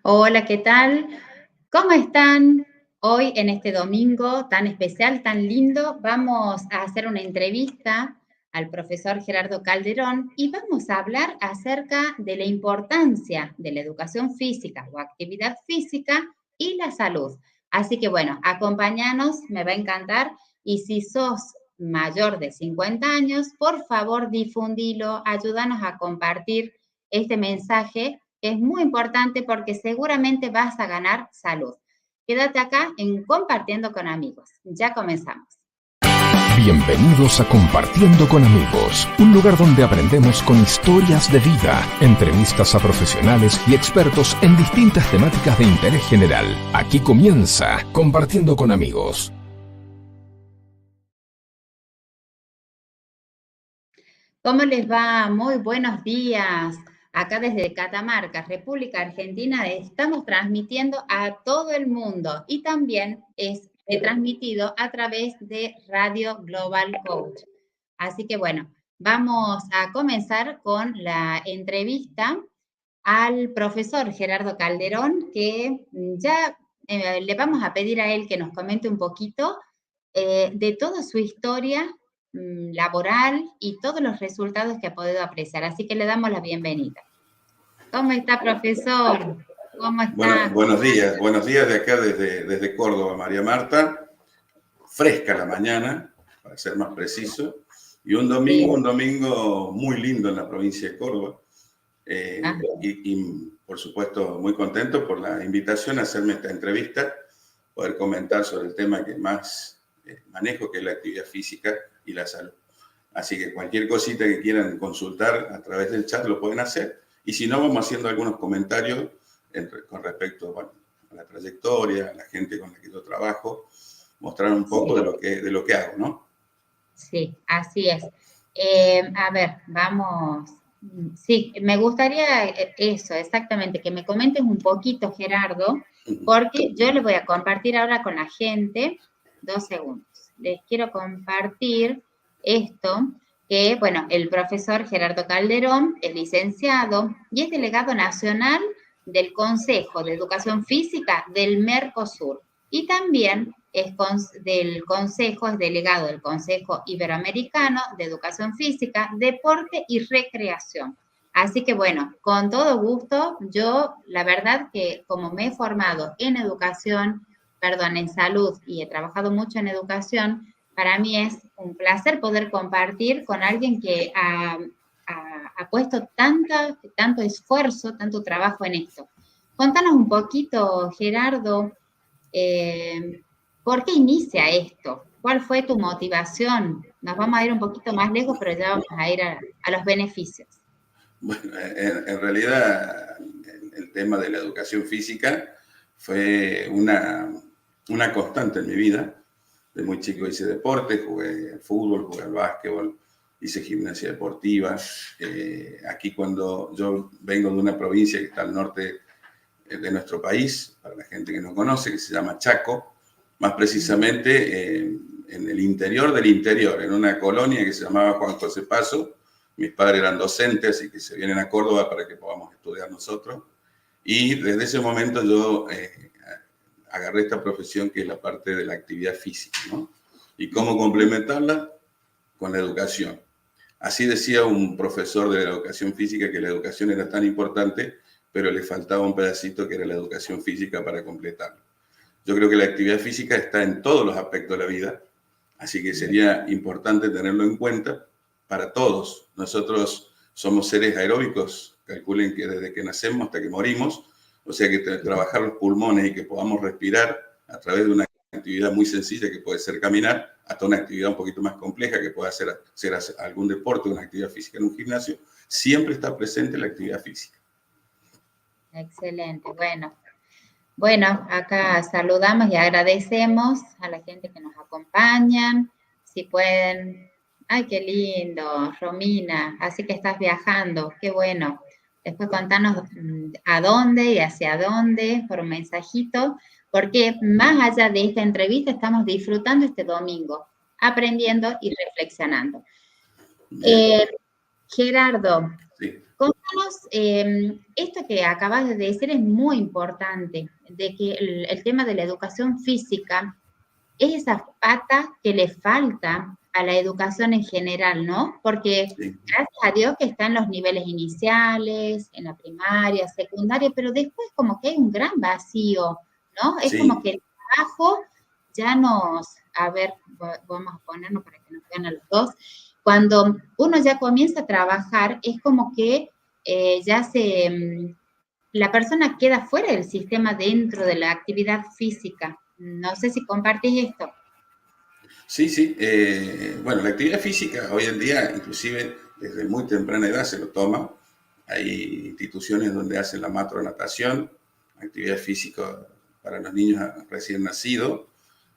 Hola, ¿qué tal? ¿Cómo están? Hoy, en este domingo tan especial, tan lindo, vamos a hacer una entrevista al profesor Gerardo Calderón y vamos a hablar acerca de la importancia de la educación física o actividad física y la salud. Así que bueno, acompáñanos, me va a encantar. Y si sos mayor de 50 años, por favor difundilo, ayúdanos a compartir este mensaje que es muy importante porque seguramente vas a ganar salud. Quédate acá en Compartiendo con Amigos. Ya comenzamos. Bienvenidos a Compartiendo con Amigos, un lugar donde aprendemos con historias de vida, entrevistas a profesionales y expertos en distintas temáticas de interés general. Aquí comienza Compartiendo con Amigos. ¿Cómo les va? Muy buenos días. Acá desde Catamarca, República Argentina, estamos transmitiendo a todo el mundo y también es transmitido a través de Radio Global Coach. Así que bueno, vamos a comenzar con la entrevista al profesor Gerardo Calderón, que ya le vamos a pedir a él que nos comente un poquito de toda su historia laboral y todos los resultados que ha podido apreciar. Así que le damos la bienvenida. ¿Cómo está, profesor? ¿Cómo está? Bueno, buenos días de acá desde Córdoba, María Marta. Fresca la mañana, para ser más preciso, y un domingo muy lindo en la provincia de Córdoba. Y por supuesto muy contento por la invitación a hacerme esta entrevista, poder comentar sobre el tema que más manejo, que es la actividad física y la salud. Así que cualquier cosita que quieran consultar a través del chat lo pueden hacer, y si no, vamos haciendo algunos comentarios con respecto a la trayectoria, a la gente con la que yo trabajo, mostrar un poco de lo que hago, ¿no? Sí, así es. A ver, vamos. Sí, me gustaría eso, exactamente, que me comentes un poquito, Gerardo, porque yo le voy a compartir ahora con la gente, 2 segundos. Les quiero compartir esto, que, bueno, el profesor Gerardo Calderón es licenciado y es delegado nacional del Consejo de Educación Física del Mercosur y también es delegado del Consejo Iberoamericano de Educación Física, Deporte y Recreación. Así que bueno, con todo gusto, yo la verdad que como me he formado en educación, en salud y he trabajado mucho en educación, para mí es un placer poder compartir con alguien que ha puesto tanto esfuerzo, tanto trabajo en esto. Contanos un poquito, Gerardo, ¿por qué inicia esto? ¿Cuál fue tu motivación? Nos vamos a ir un poquito más lejos, pero ya vamos a ir a los beneficios. Bueno, en realidad el tema de la educación física fue una constante en mi vida. De muy chico hice deporte, jugué al fútbol, jugué al básquetbol, hice gimnasia deportiva. Aquí cuando yo vengo de una provincia que está al norte de nuestro país, para la gente que no conoce, que se llama Chaco, más precisamente en el interior del interior, en una colonia que se llamaba Juan José Paso. Mis padres eran docentes, así que se vienen a Córdoba para que podamos estudiar nosotros. Y desde ese momento yo agarré esta profesión que es la parte de la actividad física, ¿no? Y cómo complementarla con la educación. Así decía un profesor de la educación física que la educación era tan importante, pero le faltaba un pedacito que era la educación física para completarlo. Yo creo que la actividad física está en todos los aspectos de la vida, así que sería importante tenerlo en cuenta para todos. Nosotros somos seres aeróbicos, calculen que desde que nacemos hasta que morimos, o sea que trabajar los pulmones y que podamos respirar a través de una actividad muy sencilla que puede ser caminar, hasta una actividad un poquito más compleja que puede ser algún deporte, una actividad física en un gimnasio, siempre está presente la actividad física. Excelente, bueno, acá saludamos y agradecemos a la gente que nos acompañan, si pueden. Ay, qué lindo, Romina, así que estás viajando, qué bueno. Después contanos a dónde y hacia dónde por un mensajito, porque más allá de esta entrevista estamos disfrutando este domingo, aprendiendo y reflexionando. Gerardo, sí. Contanos contanos, esto que acabas de decir es muy importante, de que el tema de la educación física es esa pata que le falta a la educación en general, ¿no? Porque Sí, gracias a Dios que está en los niveles iniciales, en la primaria, secundaria, pero después como que hay un gran vacío, ¿no? Es como sí, que el trabajo ya nos, a ver, vamos a ponernos para que nos vean a los dos, cuando uno ya comienza a trabajar, es como que ya la persona queda fuera del sistema dentro de la actividad física. No sé si compartís esto. sí, sí. Bueno, la actividad física hoy en día, inclusive desde muy temprana edad se lo toma. Hay instituciones donde hacen la matronatación, actividad física para los niños recién nacidos.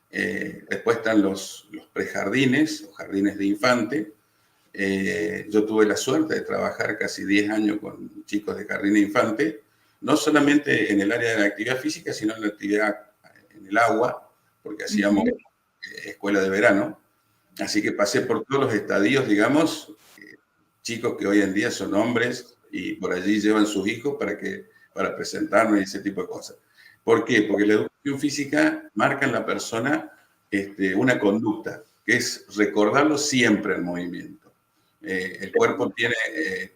Después están los prejardines o jardines de infante. Yo tuve la suerte de trabajar casi 10 años con chicos de jardín de infante, no solamente en el área de la actividad física, sino en la actividad en el agua, porque hacíamos Ujú. escuela de verano. Así que pasé por todos los estadios, digamos, chicos que hoy en día son hombres y por allí llevan sus hijos para presentarnos y ese tipo de cosas. ¿Por qué? Porque la educación física marca en la persona una conducta, que es recordarlo siempre en movimiento. El cuerpo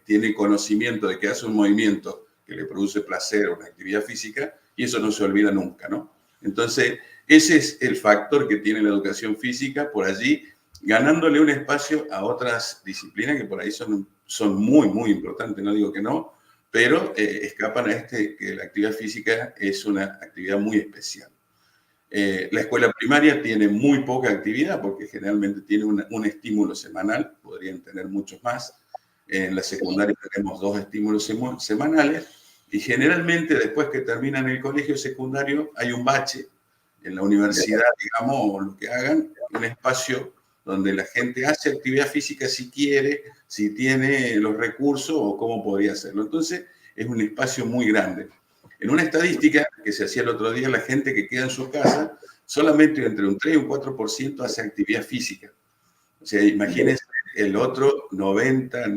tiene conocimiento de que hace un movimiento que le produce placer o una actividad física y eso no se olvida nunca, ¿no? Entonces, ese es el factor que tiene la educación física por allí, ganándole un espacio a otras disciplinas que por ahí son muy, muy importantes, no digo que no, pero escapan a que la actividad física es una actividad muy especial. La escuela primaria tiene muy poca actividad porque generalmente tiene un estímulo semanal, podrían tener muchos más. En la Sí. secundaria tenemos 2 estímulos semanales y generalmente después que terminan el colegio secundario hay un bache en la universidad, digamos, o lo que hagan, un espacio donde la gente hace actividad física si quiere, si tiene los recursos o cómo podría hacerlo. Entonces es un espacio muy grande. En una estadística que se hacía el otro día, la gente que queda en su casa, solamente entre un 3 y un 4% hace actividad física. O sea, imagínense el otro 90,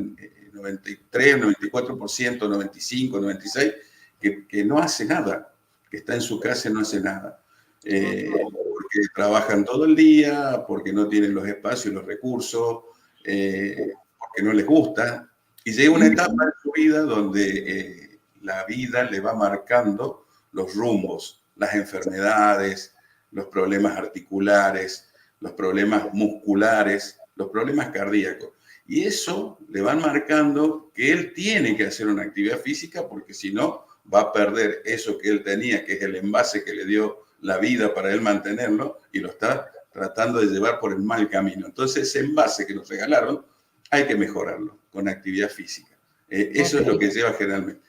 93, 94%, 95, 96, que no hace nada, que está en su casa y no hace nada. Porque trabajan todo el día, porque no tienen los espacios y los recursos, porque no les gusta. Y llega una etapa Ujú. en su vida donde la vida le va marcando los rumbos, las enfermedades, los problemas articulares, los problemas musculares, los problemas cardíacos. Y eso le van marcando que él tiene que hacer una actividad física porque si no va a perder eso que él tenía, que es el envase que le dio la vida para él mantenerlo y lo está tratando de llevar por el mal camino. Entonces ese envase que nos regalaron hay que mejorarlo con actividad física. Eso es lo que Perfecto. lleva generalmente.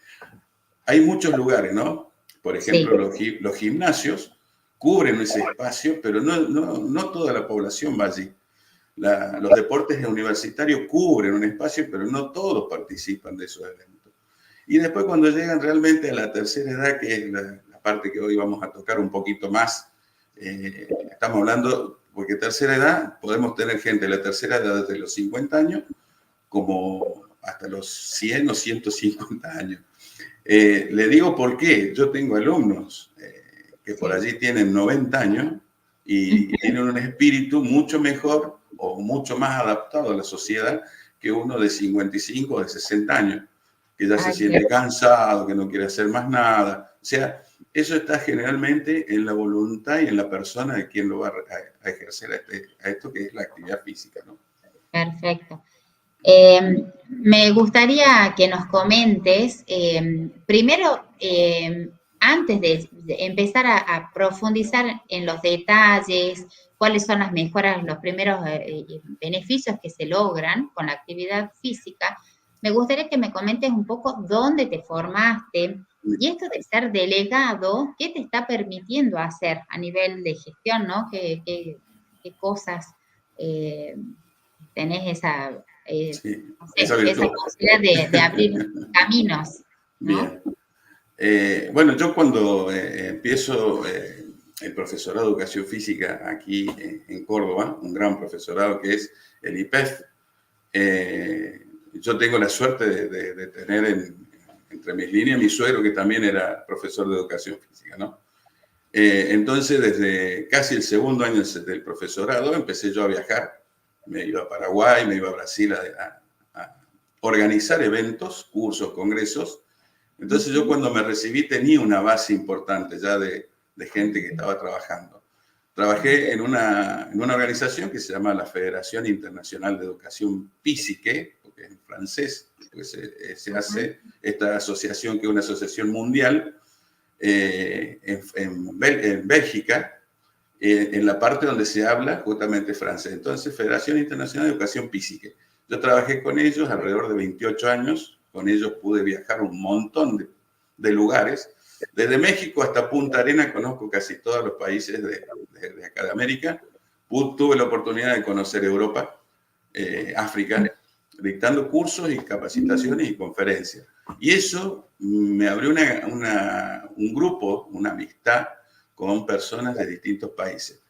Hay muchos lugares, ¿no? Por Sí, ejemplo, los gimnasios cubren ese espacio, pero no toda la población va allí. Los deportes universitarios cubren un espacio, pero no todos participan de esos eventos. Y después cuando llegan realmente a la tercera edad, que es la parte que hoy vamos a tocar un poquito más, estamos hablando, porque tercera edad, podemos tener gente de la tercera edad desde los 50 años como hasta los 100 o 150 años. Le digo por qué. Yo tengo alumnos que por sí. allí tienen 90 años y tienen un espíritu mucho mejor o mucho más adaptado a la sociedad que uno de 55 o de 60 años, que ya se Ay, siente cansado, que no quiere hacer más nada. O sea, eso está generalmente en la voluntad y en la persona de quien lo va a ejercer a esto que es la actividad física, ¿no? perfecto. Me gustaría que nos comentes, primero, antes de empezar a profundizar en los detalles, cuáles son las mejoras, los primeros beneficios que se logran con la actividad física, me gustaría que me comentes un poco dónde te formaste y esto de ser delegado, ¿qué te está permitiendo hacer a nivel de gestión, ¿no? ¿Qué cosas eh, tenés esa Sí, no esa sé, esa virtud. posibilidad de abrir caminos, ¿no? Bien. Bueno, yo cuando empiezo el profesorado de educación física aquí en Córdoba, un gran profesorado que es el IPEF, yo tengo la suerte de tener entre mis líneas mi suegro, que también era profesor de educación física, ¿no? Entonces, desde casi el segundo año del profesorado, empecé yo a viajar. Me iba a Paraguay, me iba a Brasil a organizar eventos, cursos, congresos. Entonces, yo cuando me recibí tenía una base importante ya de gente que estaba trabajando. Trabajé en una organización que se llama la Federación Internacional de Educación Física, porque es en francés, pues se hace esta asociación, que es una asociación mundial, en Bélgica, en la parte donde se habla justamente francés. Entonces, Federación Internacional de Educación Física. Yo trabajé con ellos alrededor de 28 años, con ellos pude viajar un montón de lugares. Desde México hasta Punta Arenas conozco casi todos los países de acá de América. Tuve la oportunidad de conocer Europa, África, dictando cursos y capacitaciones y conferencias. Y eso me abrió un grupo, una amistad con personas de distintos países.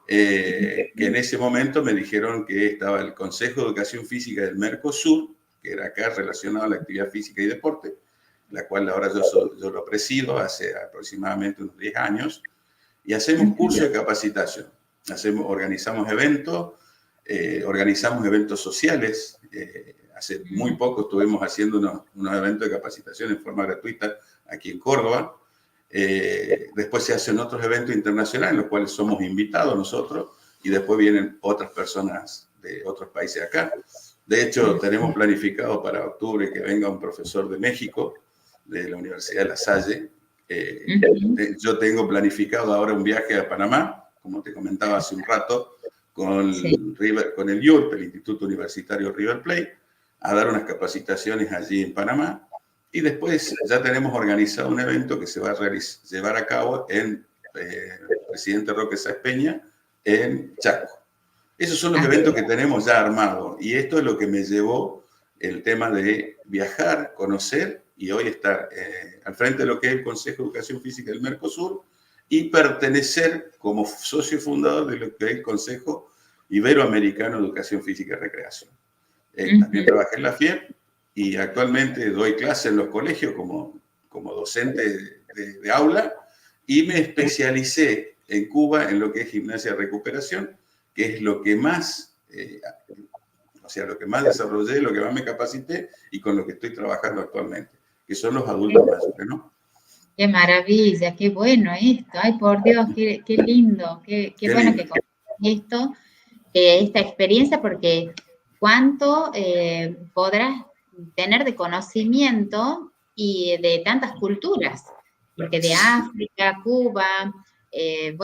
Que en ese momento me dijeron que estaba el Consejo de Educación Física del Mercosur, que era acá relacionado a la actividad física y deporte, la cual ahora yo lo presido hace aproximadamente unos 10 años, y hacemos cursos de capacitación. Organizamos eventos sociales. Hace muy poco estuvimos haciendo unos eventos de capacitación en forma gratuita aquí en Córdoba. Después se hacen otros eventos internacionales en los cuales somos invitados nosotros, y después vienen otras personas de otros países acá. De hecho, tenemos planificado para octubre que venga un profesor de México, de la Universidad de La Salle. Yo tengo planificado ahora un viaje a Panamá, como te comentaba hace un rato, con el IURP, el Instituto Universitario River Plate, a dar unas capacitaciones allí en Panamá. Y después ya tenemos organizado un evento que se va a llevar a cabo en Presidente Roque Sáenz Peña, en Chaco. Esos son los eventos que tenemos ya armados. Y esto es lo que me llevó el tema de viajar, conocer y hoy estar al frente de lo que es el Consejo de Educación Física del Mercosur y pertenecer como socio fundador de lo que es el Consejo Iberoamericano de Educación Física y Recreación. También trabajé en la FIEP y actualmente doy clases en los colegios como docente de aula, y me especialicé en Cuba en lo que es gimnasia de recuperación, que es lo que más, lo que más desarrollé, lo que más me capacité y con lo que estoy trabajando actualmente, que son los adultos mayores, ¿no? Qué maravilla, qué bueno esto. Ay, por Dios, qué lindo, qué bueno lindo que compartas esto, esta experiencia, porque cuánto podrás tener de conocimiento y de tantas culturas, porque de África, Cuba, de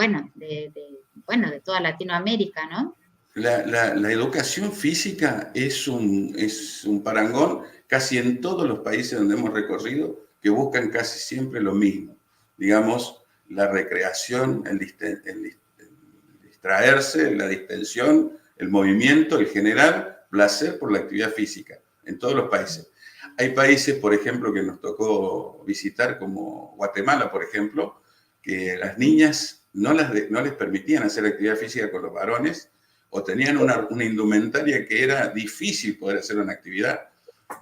toda Latinoamérica, ¿no? La educación física es un parangón casi en todos los países donde hemos recorrido, que buscan casi siempre lo mismo. Digamos, la recreación, el distraerse, la distensión, el movimiento, el generar placer por la actividad física, en todos los países. Hay países, por ejemplo, que nos tocó visitar, como Guatemala, por ejemplo, que las niñas no les permitían hacer actividad física con los varones, o tenían una indumentaria que era difícil poder hacer una actividad.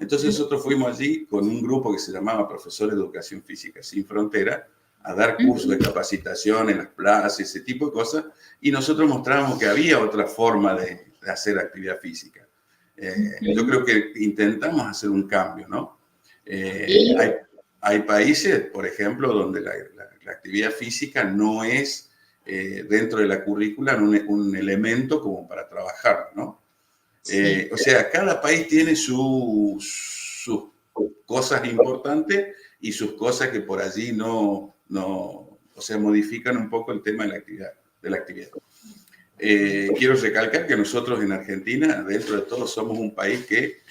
Entonces nosotros fuimos allí con un grupo que se llamaba Profesores de Educación Física Sin Frontera, a dar cursos de capacitación en las plazas, ese tipo de cosas, y nosotros mostrábamos que había otra forma de hacer actividad física. Yo creo que intentamos hacer un cambio, ¿no? Hay países, por ejemplo, donde la actividad física no es dentro de la currícula un elemento como para trabajar, ¿no? O sea, cada país tiene sus cosas importantes y sus cosas que por allí modifican un poco el tema de la actividad. Quiero recalcar que nosotros en Argentina, dentro de todo, somos un país que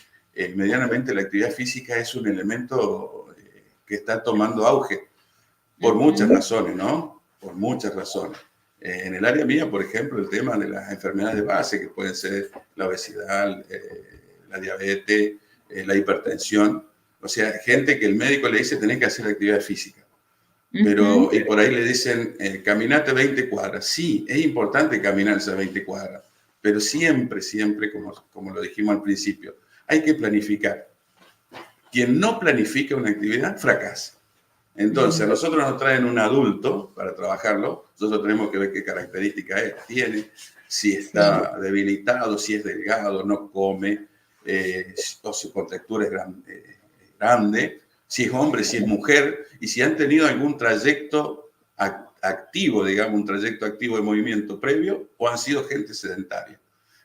medianamente la actividad física es un elemento que está tomando auge por muchas razones, ¿no? Por muchas razones. En el área mía, por ejemplo, el tema de las enfermedades de base, que pueden ser la obesidad, la diabetes, la hipertensión. O sea, gente que el médico le dice tenés que hacer actividad física. Pero, y por ahí le dicen, caminate 20 cuadras. Sí, es importante caminar esas 20 cuadras, pero siempre, como lo dijimos al principio, hay que planificar. quien no planifica una actividad fracasa. Entonces, a nosotros nos traen un adulto para trabajarlo, nosotros tenemos que ver qué características tiene, si está debilitado, si es delgado, no come, o su contextura es grande, si es hombre, si es mujer, y si han tenido algún trayecto activo, digamos, un trayecto activo de movimiento previo, o han sido gente sedentaria.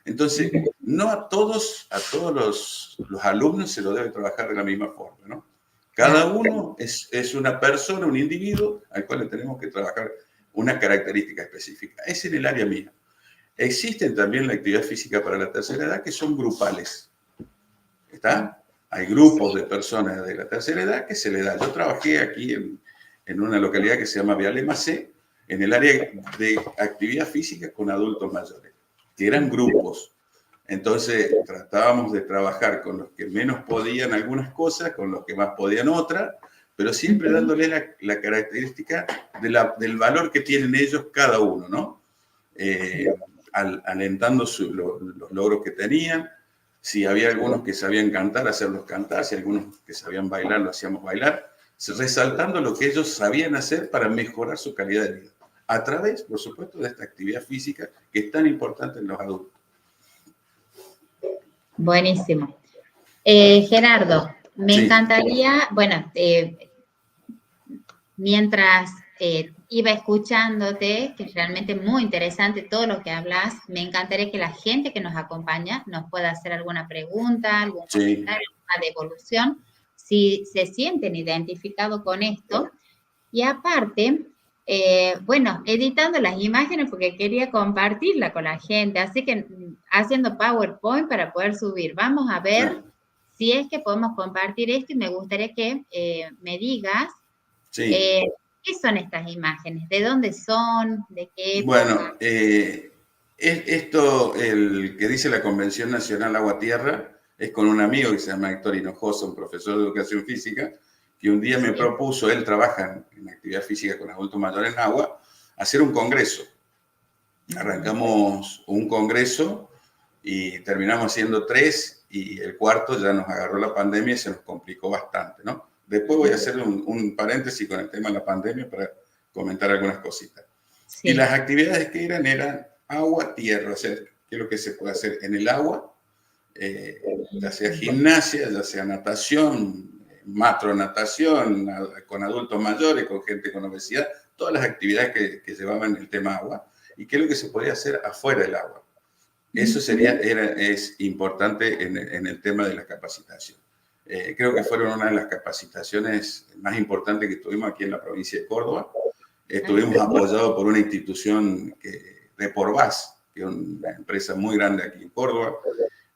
Entonces, no a todos los alumnos se lo debe trabajar de la misma forma, ¿no? Cada uno es una persona, un individuo, al cual le tenemos que trabajar una característica específica. Es en el área mía. Existen también la actividad física para la tercera edad que son grupales. ¿Está? Hay grupos de personas de la tercera edad que se le da. Yo trabajé aquí en una localidad que se llama Viale Macé, en el área de actividad física con adultos mayores, que eran grupos. Entonces tratábamos de trabajar con los que menos podían algunas cosas, con los que más podían otras, pero siempre dándole la característica del valor que tienen ellos cada uno, ¿no? Alentando los logros que tenían. Si había algunos que sabían cantar, hacerlos cantar. Si algunos que sabían bailar, lo hacíamos bailar. Resaltando lo que ellos sabían hacer para mejorar su calidad de vida. A través, por supuesto, de esta actividad física que es tan importante en los adultos. Buenísimo. Gerardo, me encantaría, bueno, mientras iba escuchándote, que es realmente muy interesante todo lo que hablas, me encantaría que la gente que nos acompaña nos pueda hacer alguna pregunta, algún comentario, alguna devolución, si se sienten identificados con esto. Y aparte, bueno, editando las imágenes porque quería compartirla con la gente, así que haciendo PowerPoint para poder subir. Vamos a ver si es que podemos compartir esto y me gustaría que me digas qué son estas imágenes, de dónde son, de qué época. Bueno, esto, el que dice la Convención Nacional Agua-Tierra, es con un amigo que se llama Héctor Hinojosa, un profesor de educación física, que un día me propuso, él trabaja en actividad física con adultos mayores en agua, hacer un congreso. Arrancamos un congreso y terminamos haciendo 3 y el cuarto ya nos agarró la pandemia y se nos complicó bastante, ¿no? Después voy a hacer un paréntesis con el tema de la pandemia para comentar algunas cositas. Sí. Y las actividades que eran agua, tierra, o sea, qué es lo que se puede hacer en el agua, ya sea gimnasia, ya sea natación, matronatación, con adultos mayores, con gente con obesidad, todas las actividades que llevaban el tema agua, y qué es lo que se podía hacer afuera del agua. Eso es importante en el tema de la capacitación. Creo que fueron una de las capacitaciones más importantes que tuvimos aquí en la provincia de Córdoba. Estuvimos apoyados por una institución de Porvaz, que es una empresa muy grande aquí en Córdoba.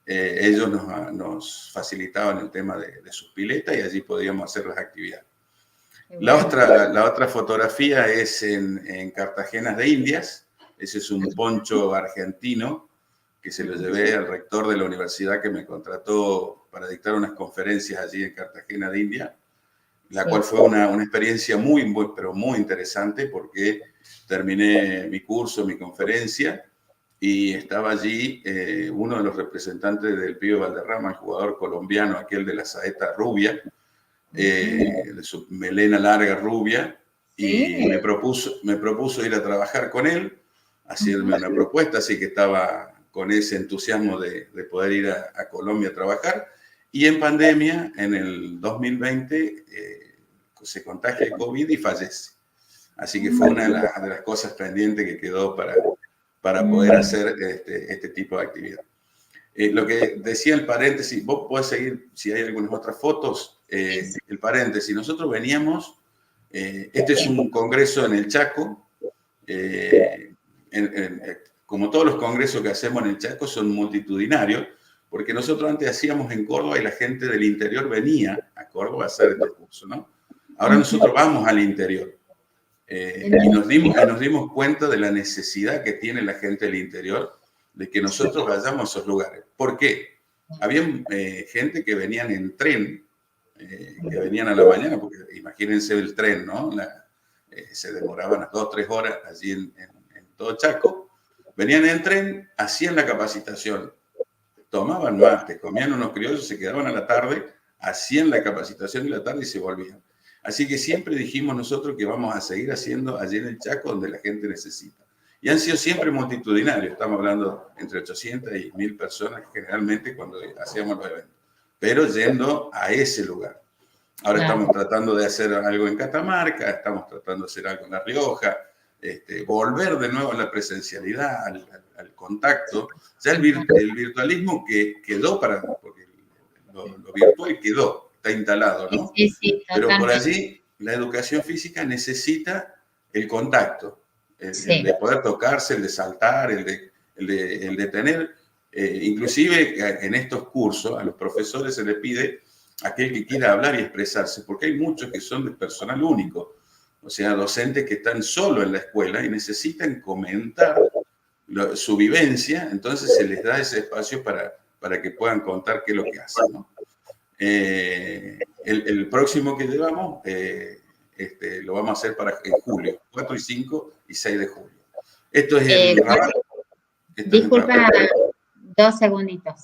Ellos nos facilitaban el tema de sus piletas y allí podíamos hacer las actividades. La otra fotografía es en Cartagena de Indias. Ese es un poncho argentino que se lo llevé al rector de la universidad que me contrató para dictar unas conferencias allí en Cartagena de Indias, la cual fue una experiencia pero muy interesante porque terminé mi curso, mi conferencia, y estaba allí uno de los representantes del Pío Valderrama, el jugador colombiano, aquel de la saeta rubia, de su melena larga rubia, y me propuso ir a trabajar con él, hacerme una propuesta, así que estaba con ese entusiasmo de poder ir a Colombia a trabajar, y en pandemia, en el 2020, se contagia el COVID y fallece. Así que fue una de las cosas pendientes que quedó para poder hacer este tipo de actividad. Lo que decía el paréntesis, vos podés seguir si hay algunas otras fotos, el paréntesis, nosotros veníamos, este es un congreso en el Chaco, como todos los congresos que hacemos en el Chaco son multitudinarios, porque nosotros antes hacíamos en Córdoba y la gente del interior venía a Córdoba a hacer este curso, ¿no? Ahora nosotros vamos al interior. Y nos dimos cuenta de la necesidad que tiene la gente del interior de que nosotros vayamos a esos lugares. ¿Por qué? Había gente que venían en tren, que venían a la mañana, porque imagínense el tren, ¿no? Se demoraban las 2 o 3 horas allí en todo Chaco. Venían en tren, hacían la capacitación, tomaban mate, comían unos criollos, se quedaban a la tarde hacían la capacitación en la tarde y se volvían. Así que siempre dijimos nosotros que vamos a seguir haciendo allí en el Chaco donde la gente necesita. Y han sido siempre multitudinarios, estamos hablando entre 800 y 1000 personas generalmente cuando hacíamos los eventos, pero yendo a ese lugar. Ahora estamos tratando de hacer algo en Catamarca, estamos tratando de hacer algo en La Rioja, volver de nuevo a la presencialidad, al contacto. Ya el virtualismo que quedó porque lo virtual quedó, está instalado, ¿no? Sí, sí, pero por allí la educación física necesita el contacto, el de poder tocarse, el de saltar, el de tener, inclusive en estos cursos a los profesores se les pide aquel que quiera hablar y expresarse, porque hay muchos que son de personal único, o sea, docentes que están solo en la escuela y necesitan comentar su vivencia, entonces se les da ese espacio para que puedan contar qué es lo que hacen, ¿no? El próximo que llevamos lo vamos a hacer en julio, 4 y 5 y 6 de julio. Esto es el Rabat. Disculpa, 2 segunditos.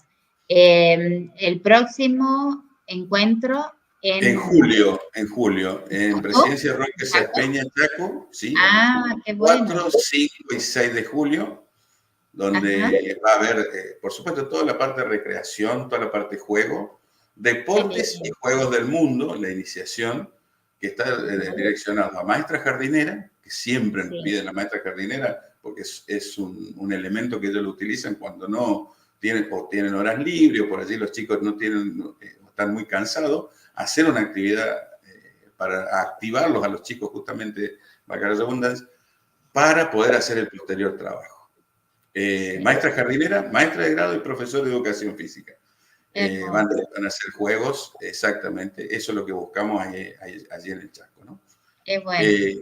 El próximo encuentro en julio, en Presidencia Roque Sáenz Peña, Chaco, ¿sí? Qué bueno. 4, 5 y 6 de julio, donde va a haber, por supuesto, toda la parte de recreación, toda la parte de juego, deportes y juegos del mundo, la iniciación, que está direccionada a maestra jardinera, que siempre nos piden la maestra jardinera, porque es un elemento que ellos lo utilizan cuando no tienen horas libres, o por allí los chicos no están muy cansados, hacer una actividad para activarlos a los chicos, justamente, valga la redundancia, para poder hacer el posterior trabajo. Maestra jardinera, maestra de grado y profesor de educación física. Van a hacer juegos, exactamente, eso es lo que buscamos allí en el Chaco, ¿no? Bueno,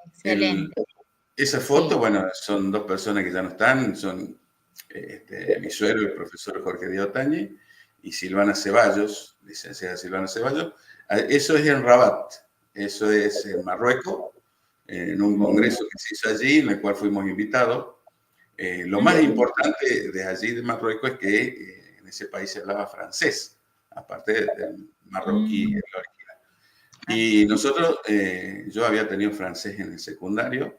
excelente. Esa foto, bueno, son 2 personas que ya no están, son mi suegro, el profesor Jorge Díaz Otañi, y Silvana Ceballos, licenciada Silvana Ceballos. Eso es en Rabat, eso es en Marruecos, en un congreso que se hizo allí, en el cual fuimos invitados. Lo más importante de allí de Marruecos es que en ese país se hablaba francés, aparte del marroquí, el original. Y nosotros, yo había tenido francés en el secundario,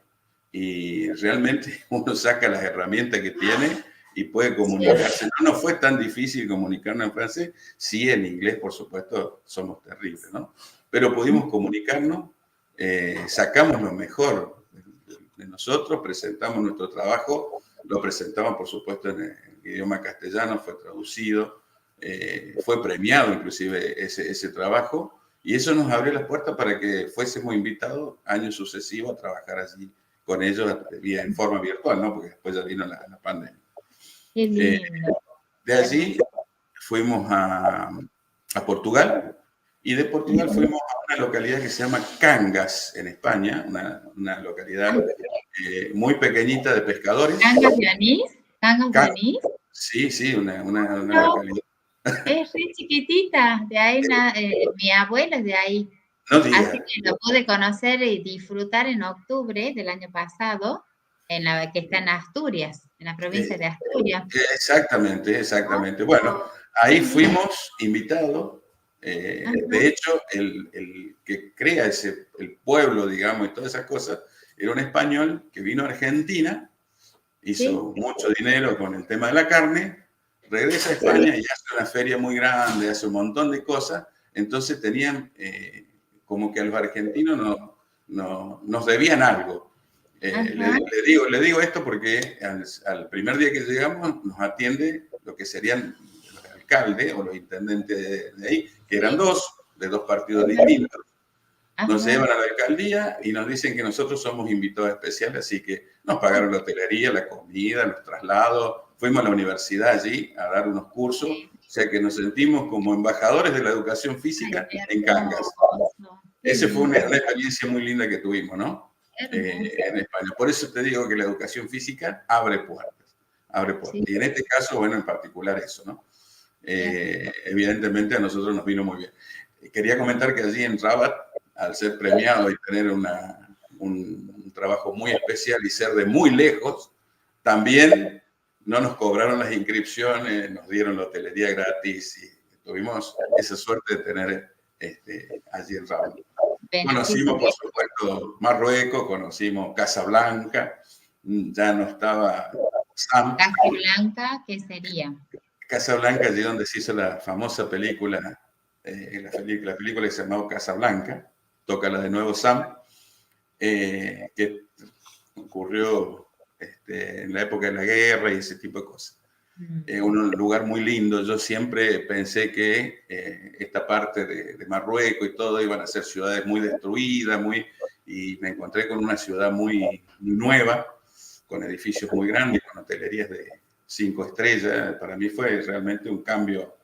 y realmente uno saca las herramientas que tiene y puede comunicarse. No nos fue tan difícil comunicarnos en francés, sí en inglés, por supuesto, somos terribles, ¿no? Pero pudimos comunicarnos, sacamos lo mejor de nosotros, presentamos nuestro trabajo, lo presentamos, por supuesto, en el idioma castellano, fue traducido, fue premiado inclusive ese trabajo, y eso nos abrió las puertas para que fuésemos invitados años sucesivos a trabajar allí con ellos en forma virtual, ¿no? Porque después ya vino la pandemia. Qué lindo. De allí fuimos a Portugal, y de Portugal fuimos a una localidad que se llama Cangas, en España, una localidad muy pequeñita de pescadores. ¿Cangas de anís? ¿Cangas de anís? Sí, una localidad. Es re chiquitita, de ahí mi abuelo es de ahí. No digas. Así que lo pude conocer y disfrutar en octubre del año pasado, que está en Asturias, en la provincia de Asturias. Exactamente. Bueno, ahí fuimos invitados. De hecho, el que crea el pueblo, digamos, y todas esas cosas, era un español que vino a Argentina, hizo mucho dinero con el tema de la carne, regresa a España y hace una feria muy grande, hace un montón de cosas. Entonces tenían como que a los argentinos nos debían algo. Le digo esto porque al primer día que llegamos nos atiende lo que serían los alcaldes o los intendentes de ahí, que eran de dos partidos distintos. Nos llevan a la alcaldía y nos dicen que nosotros somos invitados especiales, así que nos pagaron la hotelería, la comida, los traslados. Fuimos a la universidad allí a dar unos cursos, o sea que nos sentimos como embajadores de la educación física en Cangas. Esa fue una experiencia muy linda que tuvimos, ¿no? En España. Por eso te digo que la educación física abre puertas. Y en este caso, bueno, en particular eso, ¿no? Evidentemente a nosotros nos vino muy bien. Quería comentar que allí en Rabat, al ser premiado y tener un trabajo muy especial y ser de muy lejos, también no nos cobraron las inscripciones, nos dieron la hotelería gratis y tuvimos esa suerte de tener allí en Rabat. Beneficio Conocimos, por supuesto, Marruecos, conocimos Casablanca, ya no estaba Sam. Casablanca, ¿qué sería? Casablanca, allí donde se hizo la famosa película, la película que se llamaba Casablanca, tócala de nuevo Sam, que ocurrió en la época de la guerra y ese tipo de cosas. Un lugar muy lindo. Yo siempre pensé que esta parte de Marruecos y todo iban a ser ciudades muy destruidas, y me encontré con una ciudad muy nueva, con edificios muy grandes, con hotelerías de 5 estrellas. Para mí fue realmente un cambio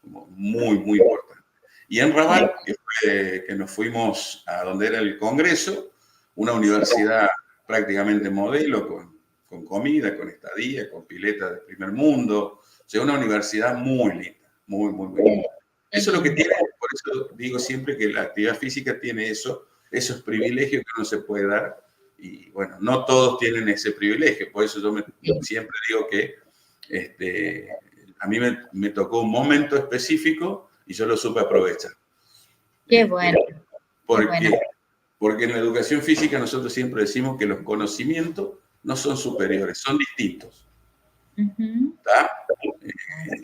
muy, muy importante. Y en Rabat, que nos fuimos a donde era el Congreso, una universidad prácticamente modelo, con comida, con estadía, con pileta de primer mundo. O sea, una universidad muy linda, muy, muy, muy linda. Eso es lo que tiene, por eso digo siempre que la actividad física tiene esos privilegios que no se puede dar. Y bueno, no todos tienen ese privilegio. Por eso yo siempre digo que a mí me tocó un momento específico y yo lo supe aprovechar. Qué bueno. Porque en la educación física nosotros siempre decimos que los conocimientos no son superiores, son distintos.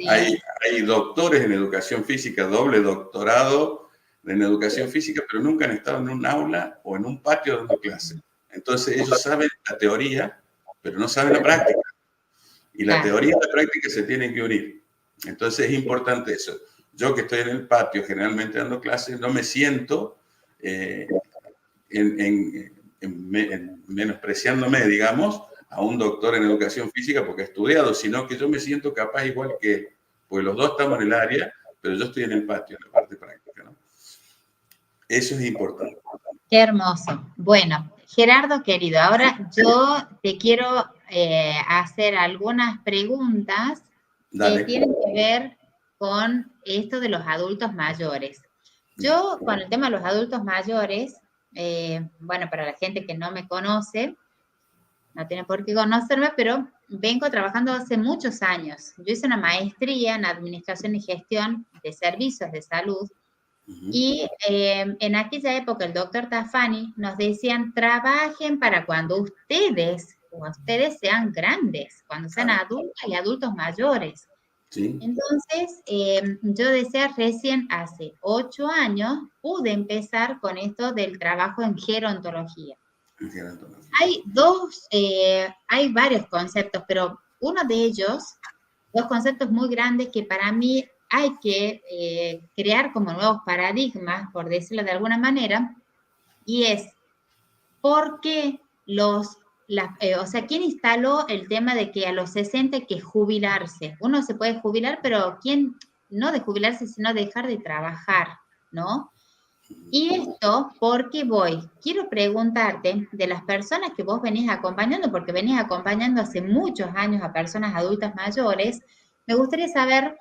Hay doctores en educación física, doble doctorado en educación física, pero nunca han estado en un aula o en un patio dando clase. Entonces ellos saben la teoría, pero no saben la práctica. Y la teoría y la práctica se tienen que unir. Entonces es importante eso. Yo que estoy en el patio generalmente dando clases, no me siento menospreciándome, digamos, a un doctor en educación física porque he estudiado, sino que yo me siento capaz igual que él, porque los dos estamos en el área, pero yo estoy en el patio, en la parte práctica, ¿no? Eso es importante. Qué hermoso. Bueno, Gerardo, querido, ahora yo te quiero hacer algunas preguntas que tienen que ver con esto de los adultos mayores. Yo, con el tema de los adultos mayores, bueno, para la gente que no me conoce, no tiene por qué conocerme, pero vengo trabajando hace muchos años. Yo hice una maestría en Administración y Gestión de Servicios de Salud, y en aquella época el doctor Tafani nos decían, trabajen para cuando ustedes sean grandes, cuando sean adultos y adultos mayores. Sí. Entonces, yo decía recién hace 8 años, pude empezar con esto del trabajo en gerontología. Hay varios conceptos, pero uno de ellos, 2 conceptos muy grandes que para mí hay que crear como nuevos paradigmas, por decirlo de alguna manera, y es, ¿por qué ¿quién instaló el tema de que a los 60 hay que jubilarse? Uno se puede jubilar, pero ¿quién? No de jubilarse, sino dejar de trabajar, ¿no? Y esto, ¿por qué voy? Quiero preguntarte de las personas que vos venís acompañando, porque venís acompañando hace muchos años a personas adultas mayores, me gustaría saber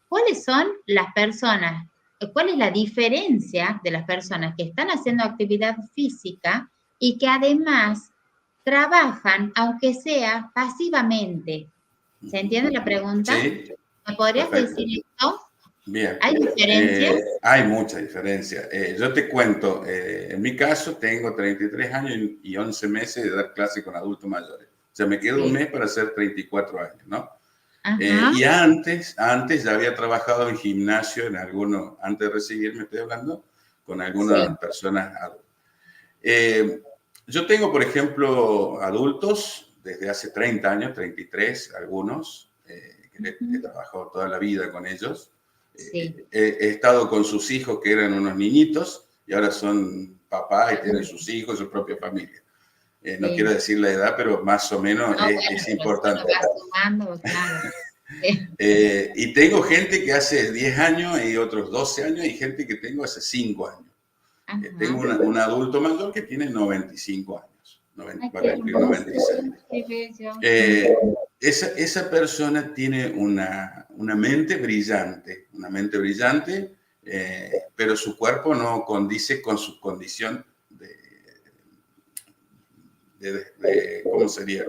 cuáles son las personas, cuál es la diferencia de las personas que están haciendo actividad física y que además trabajan, aunque sea pasivamente. ¿Se entiende la pregunta? Sí. ¿Me podrías decir esto? Bien. ¿Hay diferencias? Hay mucha diferencia. Yo te cuento, en mi caso tengo 33 años y 11 meses de dar clase con adultos mayores. O sea, me queda un mes para hacer 34 años, ¿no? Y antes ya había trabajado en gimnasio, antes de recibirme estoy hablando, con algunas personas adultas. Yo tengo, por ejemplo, adultos desde hace 30 años, 33, algunos, que he trabajado toda la vida con ellos. He estado con sus hijos que eran unos niñitos y ahora son papás y tienen sus hijos, su propia familia. No quiero decir la edad, pero más o menos es importante. Y tengo gente que hace 10 años y otros 12 años y gente que tengo hace 5 años. Tengo un adulto mayor que tiene 95 años, va a cumplir 96. Esa persona tiene una mente brillante, pero su cuerpo no condice con su condición ¿cómo sería?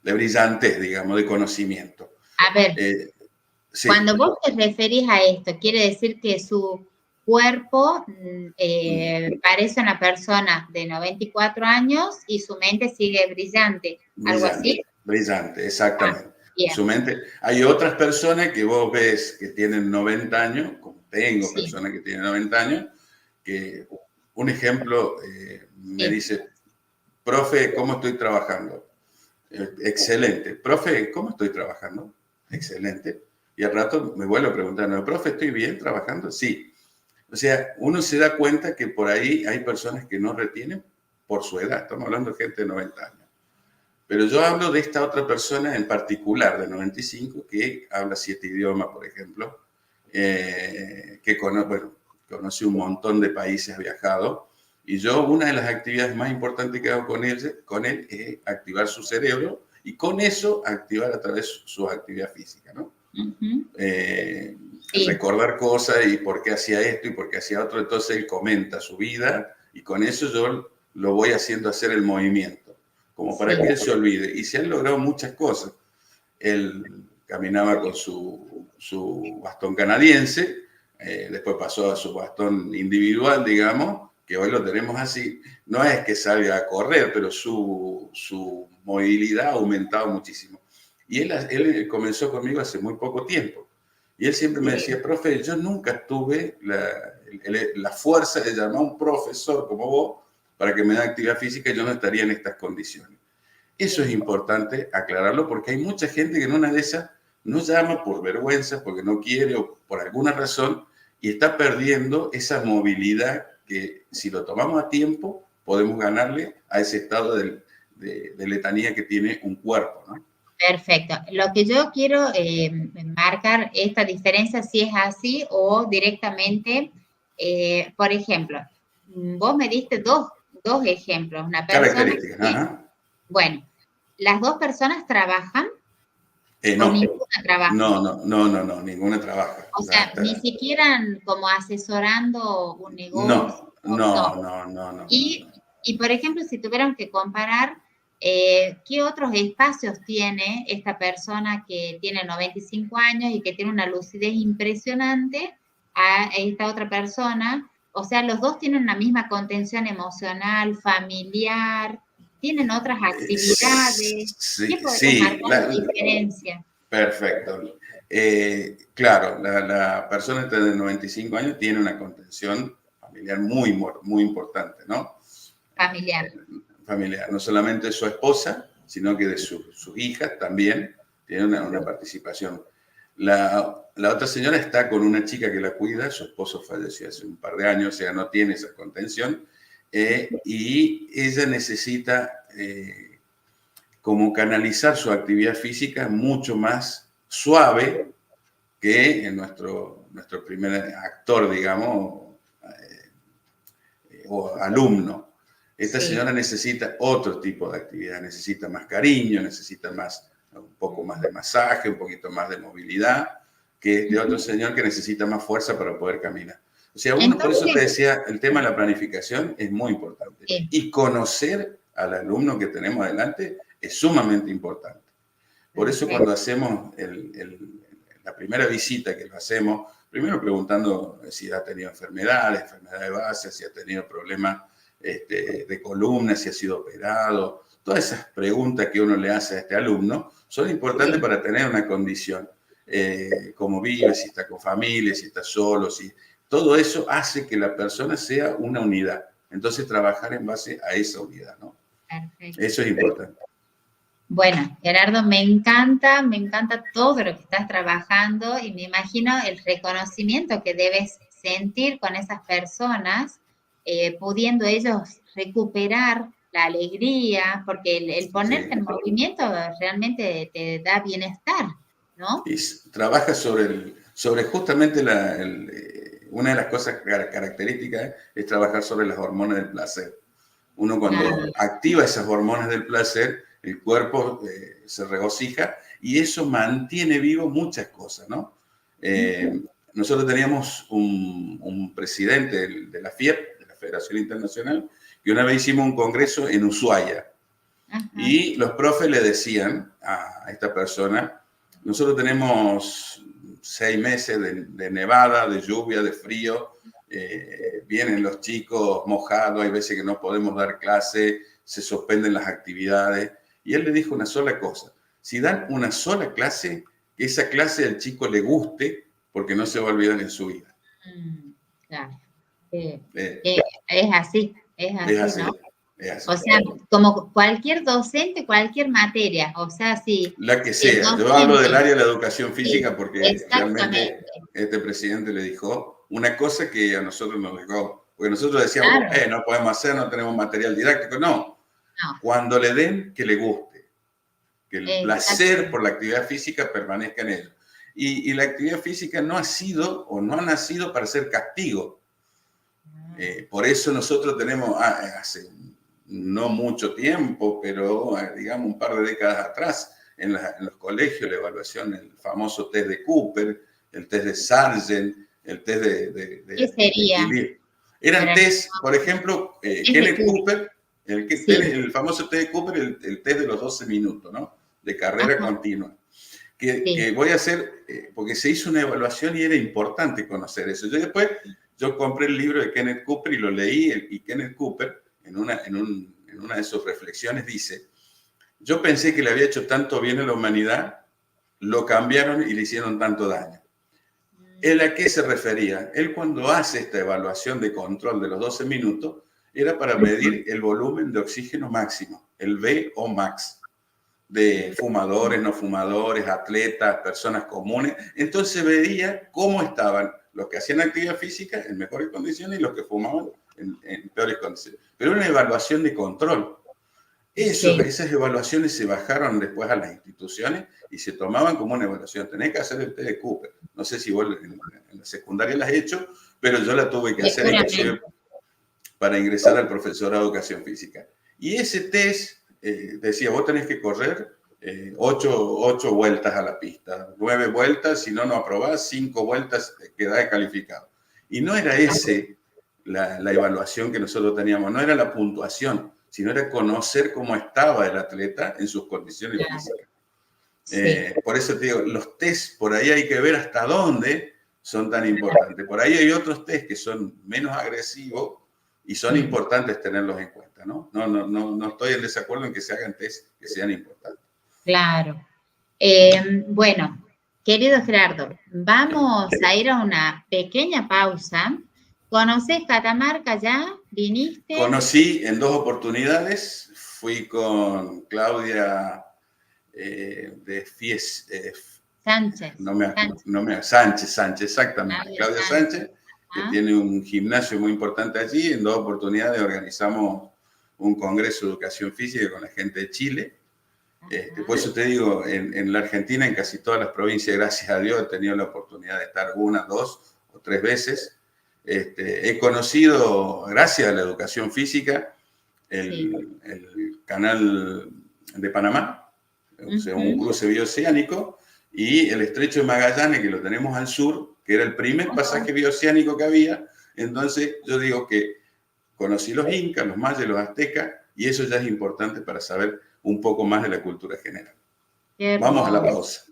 De brillantez, digamos, de conocimiento. A ver, Sí. Cuando vos te referís a esto, ¿quiere decir que su cuerpo parece una persona de 94 años y su mente sigue brillante? ¿Algo así? Brillante, exactamente. Bien. Su mente. Hay otras personas que vos ves que tienen 90 años, como tengo personas que tienen 90 años, que un ejemplo me dice, profe, ¿cómo estoy trabajando? Excelente. Profe, ¿cómo estoy trabajando? Excelente. Y al rato me vuelvo a preguntar, ¿no, profe, estoy bien trabajando? Sí. O sea, uno se da cuenta que por ahí hay personas que no retienen por su edad. Estamos hablando de gente de 90 años. Pero yo hablo de esta otra persona en particular, de 95, que habla 7 idiomas, por ejemplo, que conoce un montón de países, ha viajado. Y yo, una de las actividades más importantes que hago con él es activar su cerebro y con eso activar a través de su actividad física, ¿no? Recordar cosas y por qué hacía esto y por qué hacía otro. Entonces él comenta su vida y con eso yo lo voy haciendo hacer el movimiento, como para que él se olvide. Y se han logrado muchas cosas. Él caminaba con su bastón canadiense, después pasó a su bastón individual, digamos, que hoy lo tenemos así. No es que salga a correr, pero su movilidad ha aumentado muchísimo. Y él comenzó conmigo hace muy poco tiempo. Y él siempre me decía, profe, yo nunca tuve la fuerza de llamar a un profesor como vos para que me dé actividad física y yo no estaría en estas condiciones. Eso es importante aclararlo porque hay mucha gente que en una de esas no llama por vergüenza, porque no quiere o por alguna razón y está perdiendo esa movilidad que si lo tomamos a tiempo podemos ganarle a ese estado de letanía que tiene un cuerpo, ¿no? Perfecto. Lo que yo quiero marcar esta diferencia si es así o directamente, por ejemplo, vos me diste dos ejemplos. Una persona características, ajá. Bueno, ¿las dos personas trabajan? No. ¿O ninguna trabaja? No, ninguna trabaja. O sea, ni siquiera como asesorando un negocio. No. Y por ejemplo, si tuviéramos que comparar, ¿qué otros espacios tiene esta persona que tiene 95 años y que tiene una lucidez impresionante a esta otra persona? O sea, los dos tienen una misma contención emocional, familiar, tienen otras actividades. ¿Qué podemos marcar la diferencia? Perfecto. Claro, la persona de 95 años tiene una contención familiar muy importante, ¿no? Familiar. No solamente de su esposa, sino que de sus hijas también tiene una participación. La otra señora está con una chica que la cuida, su esposo falleció hace un par de años, o sea, no tiene esa contención, y ella necesita como canalizar su actividad física mucho más suave que en nuestro primer actor, digamos, o alumno. Esta señora necesita otro tipo de actividad, necesita más cariño, necesita un poco más de masaje, un poquito más de movilidad, que este otro señor que necesita más fuerza para poder caminar. O sea, por eso te decía, el tema de la planificación es muy importante. Y conocer al alumno que tenemos adelante es sumamente importante. Por eso cuando hacemos la primera visita que lo hacemos, primero preguntando si ha tenido enfermedad de base, si ha tenido problemas de columna, si ha sido operado. Todas esas preguntas que uno le hace a este alumno son importantes para tener una condición. Cómo vive, si está con familia, si está solo, todo eso hace que la persona sea una unidad. Entonces, trabajar en base a esa unidad, ¿no? Perfecto. Eso es importante. Bueno, Gerardo, me encanta todo lo que estás trabajando y me imagino el reconocimiento que debes sentir con esas personas, pudiendo ellos recuperar la alegría, porque el ponerte en movimiento realmente te da bienestar, ¿no? Y trabaja sobre justamente una de las cosas características es trabajar sobre las hormonas del placer. Uno cuando activa esas hormonas del placer, el cuerpo se regocija y eso mantiene vivo muchas cosas, ¿no? Nosotros teníamos un presidente de la FIEP, de la Federación Internacional, que una vez hicimos un congreso en Ushuaia. Y los profes le decían a esta persona, nosotros tenemos 6 meses de nevada, de lluvia, de frío. Vienen los chicos mojados, hay veces que no podemos dar clase, se suspenden las actividades. Y él le dijo una sola cosa: si dan una sola clase, que esa clase al chico le guste, porque no se va a olvidar en su vida. Claro. Es así, ¿no? Es así. O sea, como cualquier docente, cualquier materia, o sea, sí. La que sea. Yo hablo del área de la educación física porque realmente este presidente le dijo una cosa que a nosotros nos dejó, porque nosotros decíamos, claro, no podemos hacer, no tenemos material didáctico. No. Cuando le den, que le guste, que el placer por la actividad física permanezca en ellos. Y la actividad física no ha sido o no ha nacido para ser castigo. Por eso nosotros tenemos, hace no mucho tiempo, pero digamos un par de décadas atrás, en los colegios la evaluación, el famoso test de Cooper, el test de Sargent, el test ¿qué sería? Eran test, por ejemplo, Kenneth Cooper, el famoso test de Cooper, el test de los 12 minutos, ¿no? De carrera continua. Que voy a hacer, porque se hizo una evaluación y era importante conocer eso. Yo compré el libro de Kenneth Cooper y lo leí, y Kenneth Cooper, en una de sus reflexiones, dice: yo pensé que le había hecho tanto bien a la humanidad, lo cambiaron y le hicieron tanto daño. ¿Él a qué se refería? Él, cuando hace esta evaluación de control de los 12 minutos, era para medir el volumen de oxígeno máximo, el VO max, de fumadores, no fumadores, atletas, personas comunes. Entonces veía cómo estaban los que hacían actividad física en mejores condiciones y los que fumaban en peores condiciones. Pero una evaluación de control. Esas evaluaciones se bajaron después a las instituciones y se tomaban como una evaluación. Tenés que hacer el test de Cooper. No sé si vos en la secundaria la has hecho, pero yo la tuve que hacer inclusive para ingresar al profesorado de educación física. Y ese test decía: vos tenés que correr 8 vueltas a la pista, 9 vueltas, si no aprobás, 5 vueltas quedás calificado. Y no era la evaluación que nosotros teníamos, no era la puntuación, sino era conocer cómo estaba el atleta en sus condiciones físicas. Por eso te digo, los test, por ahí hay que ver hasta dónde son tan importantes. Por ahí hay otros test que son menos agresivos y son importantes tenerlos en cuenta, ¿no? No estoy en desacuerdo en que se hagan test que sean importantes. Claro. Bueno, querido Gerardo, vamos a ir a una pequeña pausa. ¿Conoces Catamarca ya? ¿Viniste? Conocí en 2 oportunidades. Fui con Claudia Sánchez. Sánchez, exactamente. Claudia Sánchez, que tiene un gimnasio muy importante allí. En 2 oportunidades organizamos un congreso de educación física con la gente de Chile. Por eso te digo, en la Argentina, en casi todas las provincias, gracias a Dios, he tenido la oportunidad de estar 1, 2 o 3 veces. He conocido, gracias a la educación física, el canal de Panamá, o sea, un cruce bioceánico, y el estrecho de Magallanes, que lo tenemos al sur, que era el primer pasaje bioceánico que había. Entonces, yo digo que conocí los incas, los mayas, los aztecas, y eso ya es importante para saber un poco más de la cultura general. Vamos a la pausa.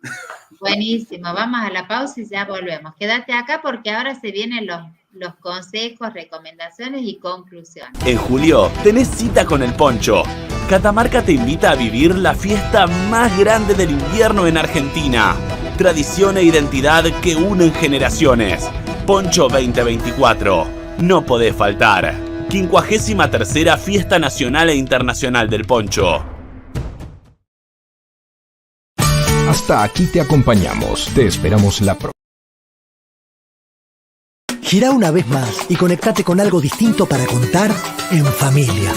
Buenísimo, vamos a la pausa y ya volvemos. Quédate acá porque ahora se vienen los consejos, recomendaciones y conclusiones. En julio tenés cita con el Poncho. Catamarca te invita a vivir la fiesta más grande del invierno en Argentina. Tradición e identidad que unen generaciones. Poncho 2024. No podés faltar. 53ª Fiesta Nacional e Internacional del Poncho. Hasta aquí te acompañamos. Te esperamos la próxima. Girá una vez más y conectate con algo distinto para contar en familia.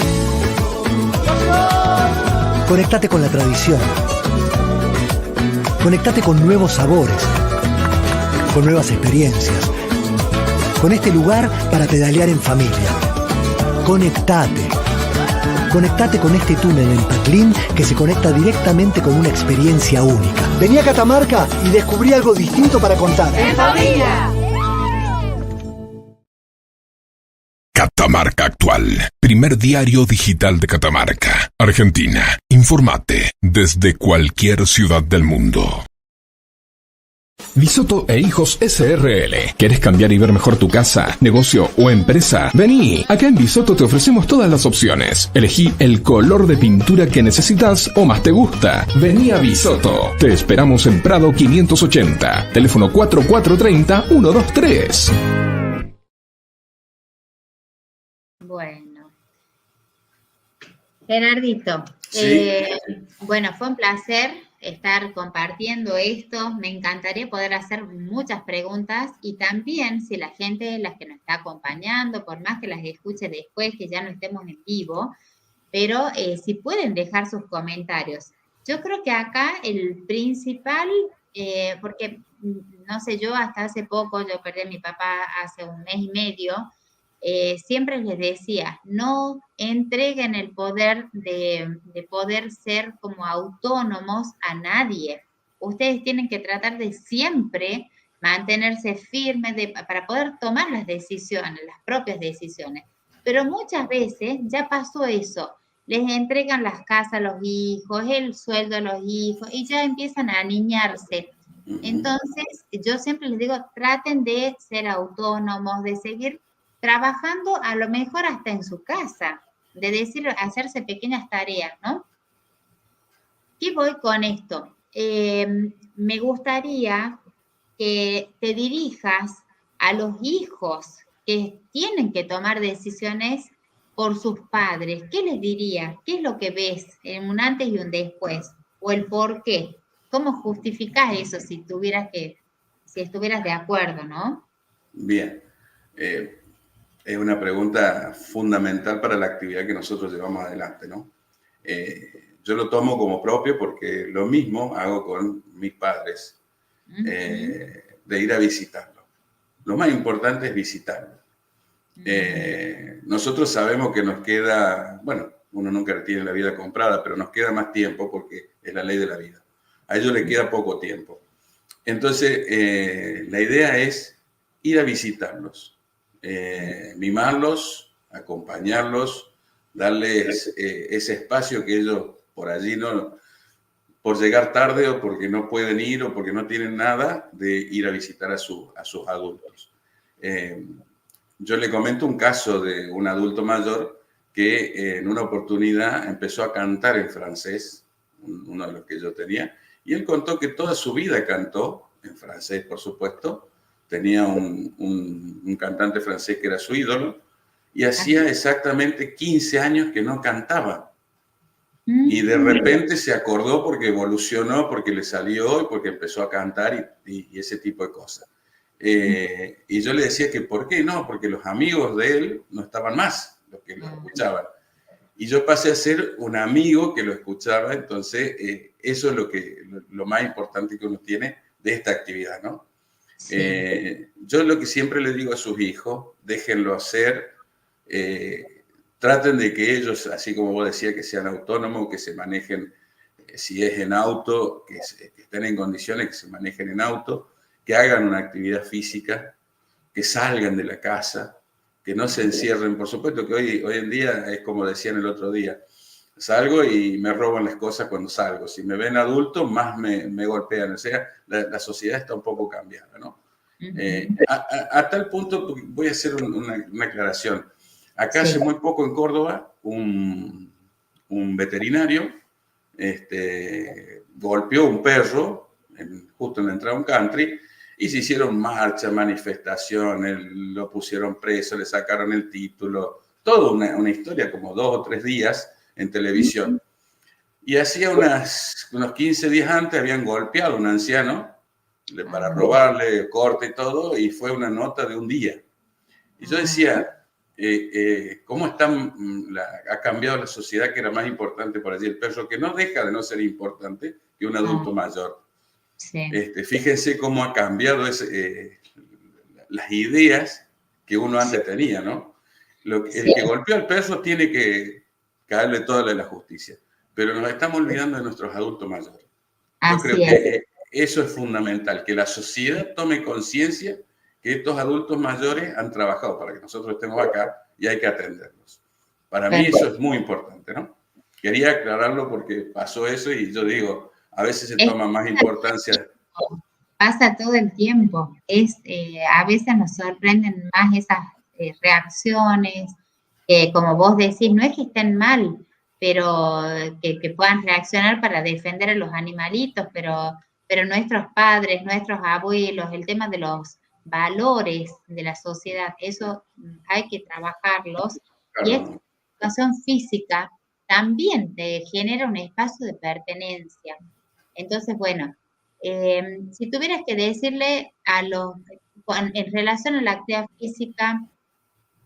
Conectate con la tradición. Conectate con nuevos sabores, con nuevas experiencias, con este lugar para pedalear en familia. Conectate. Conectate con este túnel en Paclín que se conecta directamente con una experiencia única. Vení a Catamarca y descubrí algo distinto para contar. ¡En familia! Catamarca Actual, primer diario digital de Catamarca, Argentina. Informate desde cualquier ciudad del mundo. Visoto e Hijos SRL. ¿Quieres cambiar y ver mejor tu casa, negocio o empresa? Vení. Acá en Visoto te ofrecemos todas las opciones. Elegí el color de pintura que necesitas o más te gusta. Vení a Visoto. Te esperamos en Prado 580. Teléfono 4430-123. Bueno. Gerardito, Sí. bueno, fue un placer estar compartiendo esto. Me encantaría poder hacer muchas preguntas y también si la gente, las que nos está acompañando, por más que las escuche después, que ya no estemos en vivo, pero si pueden dejar sus comentarios. Yo creo que acá el principal, porque no sé, yo hasta hace poco, yo perdí a mi papá hace un mes y medio, siempre les decía, no entreguen el poder de poder ser como autónomos a nadie. Ustedes tienen que tratar de siempre mantenerse firmes para poder tomar las decisiones, las propias decisiones. Pero muchas veces ya pasó eso. Les entregan las casas a los hijos, el sueldo a los hijos y ya empiezan a aniñarse. Entonces, yo siempre les digo, traten de ser autónomos, de seguir trabajando a lo mejor hasta en su casa, de decir, hacerse pequeñas tareas, ¿no? ¿Qué voy con esto? Me gustaría que te dirijas a los hijos que tienen que tomar decisiones por sus padres. ¿Qué les dirías? ¿Qué es lo que ves en un antes y un después? ¿O el por qué? ¿Cómo justificás eso si estuvieras de acuerdo, no? Bien. Es una pregunta fundamental para la actividad que nosotros llevamos adelante, ¿no? Yo lo tomo como propio porque lo mismo hago con mis padres, de ir a visitarlos. Lo más importante es visitarlos. Nosotros sabemos que nos queda, bueno, uno nunca tiene la vida comprada, pero nos queda más tiempo porque es la ley de la vida. A ellos les queda poco tiempo. Entonces, la idea es ir a visitarlos, mimarlos, acompañarlos, darles ese espacio que ellos por allí no, por llegar tarde o porque no pueden ir o porque no tienen nada, de ir a visitar a sus adultos. Yo le comento un caso de un adulto mayor que en una oportunidad empezó a cantar en francés, uno de los que yo tenía, y él contó que toda su vida cantó, en francés por supuesto, tenía un cantante francés que era su ídolo, y hacía exactamente 15 años que no cantaba. Y de repente se acordó porque evolucionó, porque le salió y porque empezó a cantar y ese tipo de cosas. Y yo le decía que ¿por qué no? Porque los amigos de él no estaban más, los que lo escuchaban. Y yo pasé a ser un amigo que lo escuchaba, entonces eso es lo más importante que uno tiene de esta actividad, ¿no? Sí. Yo lo que siempre le digo a sus hijos, déjenlo hacer, traten de que ellos, así como vos decías, que sean autónomos, que se manejen, si es en auto, que estén en condiciones, que se manejen en auto, que hagan una actividad física, que salgan de la casa, que no se encierren. Por supuesto que hoy en día es como decían el otro día, salgo y me roban las cosas cuando salgo. Si me ven adulto, más me golpean. O sea, la sociedad está un poco cambiada, ¿no? A tal punto, voy a hacer una aclaración. Acá hace muy poco en Córdoba, un veterinario golpeó un perro justo en la entrada a un country y se hicieron marchas, manifestaciones, lo pusieron preso, le sacaron el título, toda una historia como 2 o 3 días en televisión. Y hacía unos 15 días antes habían golpeado a un anciano para robarle corte y todo, y fue una nota de un día. Y yo decía, ¿cómo ha cambiado la sociedad, que era más importante por allí el perro, que no deja de no ser importante que un adulto mayor? Sí. Fíjense cómo ha cambiado las ideas que uno antes tenía, ¿no? El que golpeó al perro tiene que caerle toda la justicia, pero nos estamos olvidando de nuestros adultos mayores. Yo creo que eso es fundamental, que la sociedad tome conciencia que estos adultos mayores han trabajado para que nosotros estemos acá y hay que atenderlos. Para mí eso es muy importante, ¿no? Quería aclararlo porque pasó eso y yo digo, a veces se toma más importancia. pasa todo el tiempo. A veces nos sorprenden más esas reacciones, como vos decís, no es que estén mal, pero que puedan reaccionar para defender a los animalitos, pero nuestros padres, nuestros abuelos, el tema de los valores de la sociedad, eso hay que trabajarlos. Y esta educación física también te genera un espacio de pertenencia. Entonces, bueno, si tuvieras que decirle en relación a la actividad física,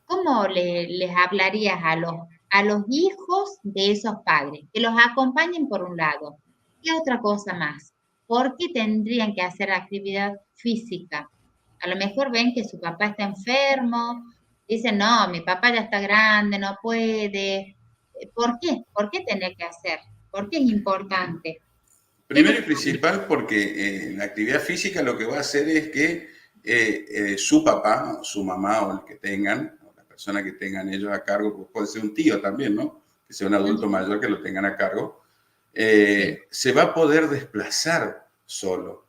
¿cómo les hablarías a los hijos de esos padres? Que los acompañen por un lado. ¿Qué otra cosa más? ¿Por qué tendrían que hacer actividad física? A lo mejor ven que su papá está enfermo, dicen, no, mi papá ya está grande, no puede. ¿Por qué? ¿Por qué tener que hacer? ¿Por qué es importante? Primero y principal porque la actividad física lo que va a hacer es que su papá, su mamá o el que tengan, o la persona que tengan ellos a cargo, pues puede ser un tío también, ¿no? Que sea un adulto mayor que lo tengan a cargo, se va a poder desplazar solo.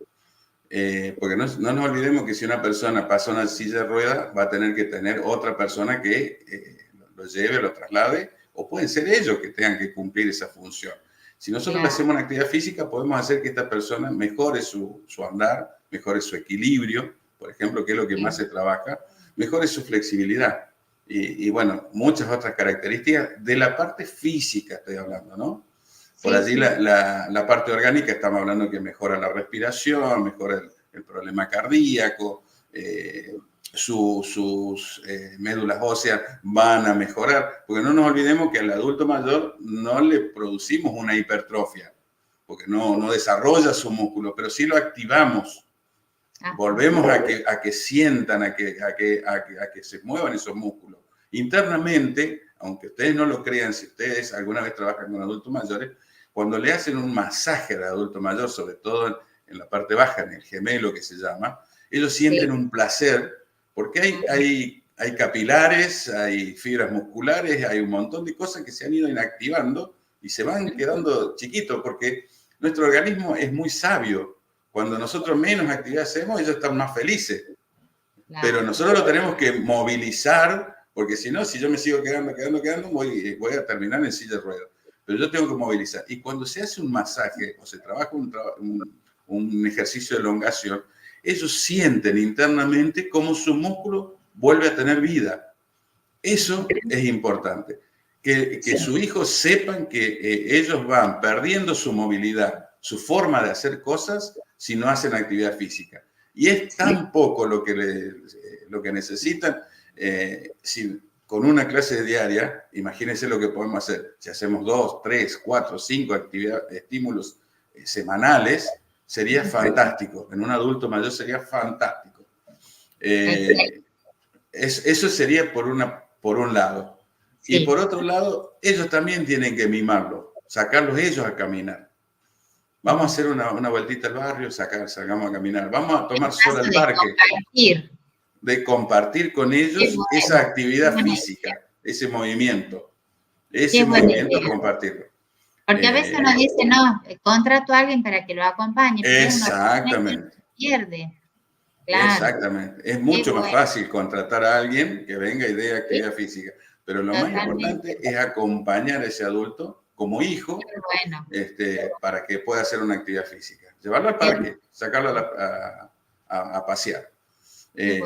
Porque no nos olvidemos que si una persona pasa una silla de ruedas, va a tener que tener otra persona que lo lleve, lo traslade, o pueden ser ellos que tengan que cumplir esa función. Si nosotros le hacemos una actividad física, podemos hacer que esta persona mejore su andar, mejore su equilibrio, por ejemplo, que es lo que más se trabaja, mejore su flexibilidad. Y bueno, muchas otras características de la parte física estoy hablando, ¿no? Por allí la parte orgánica estamos hablando que mejora la respiración, mejora el problema cardíaco, sus médulas óseas van a mejorar, porque no nos olvidemos que al adulto mayor no le producimos una hipertrofia, porque no desarrolla su músculo, pero sí lo activamos. Volvemos a que sientan, a que se muevan esos músculos. Internamente, aunque ustedes no lo crean, si ustedes alguna vez trabajan con adultos mayores, cuando le hacen un masaje al adulto mayor, sobre todo en la parte baja, en el gemelo que se llama, ellos sienten un placer, porque hay capilares, hay fibras musculares, hay un montón de cosas que se han ido inactivando y se van quedando chiquitos, porque nuestro organismo es muy sabio. Cuando nosotros menos actividad hacemos, ellos están más felices. Claro. Pero nosotros lo tenemos que movilizar, porque si no, si yo me sigo quedando, voy a terminar en silla de ruedas. Pero yo tengo que movilizar. Y cuando se hace un masaje o se trabaja un ejercicio de elongación, ellos sienten internamente cómo su músculo vuelve a tener vida. Eso es importante. Que sus hijos sepan que ellos van perdiendo su movilidad, su forma de hacer cosas, si no hacen actividad física. Y es tan poco lo que necesitan. Si con una clase diaria, imagínense lo que podemos hacer. Si hacemos 2, 3, 4, 5 estímulos semanales, sería fantástico. En un adulto mayor sería fantástico. Eso sería por un lado. Sí. Y por otro lado, ellos también tienen que mimarlo, sacarlos ellos a caminar. Vamos a hacer una vueltita al barrio, salgamos a caminar. Vamos a tomar sol al parque. De compartir con ellos esa actividad física, ese movimiento. Compartirlo. Porque a veces uno dice, no, contrato a alguien para que lo acompañe. Exactamente. Pierde. Claro. Exactamente. Es mucho más fácil contratar a alguien que venga y dé actividad física. Pero lo más importante es acompañar a ese adulto como hijo para que pueda hacer una actividad física. Llevarlo al parque, sacarlo a pasear.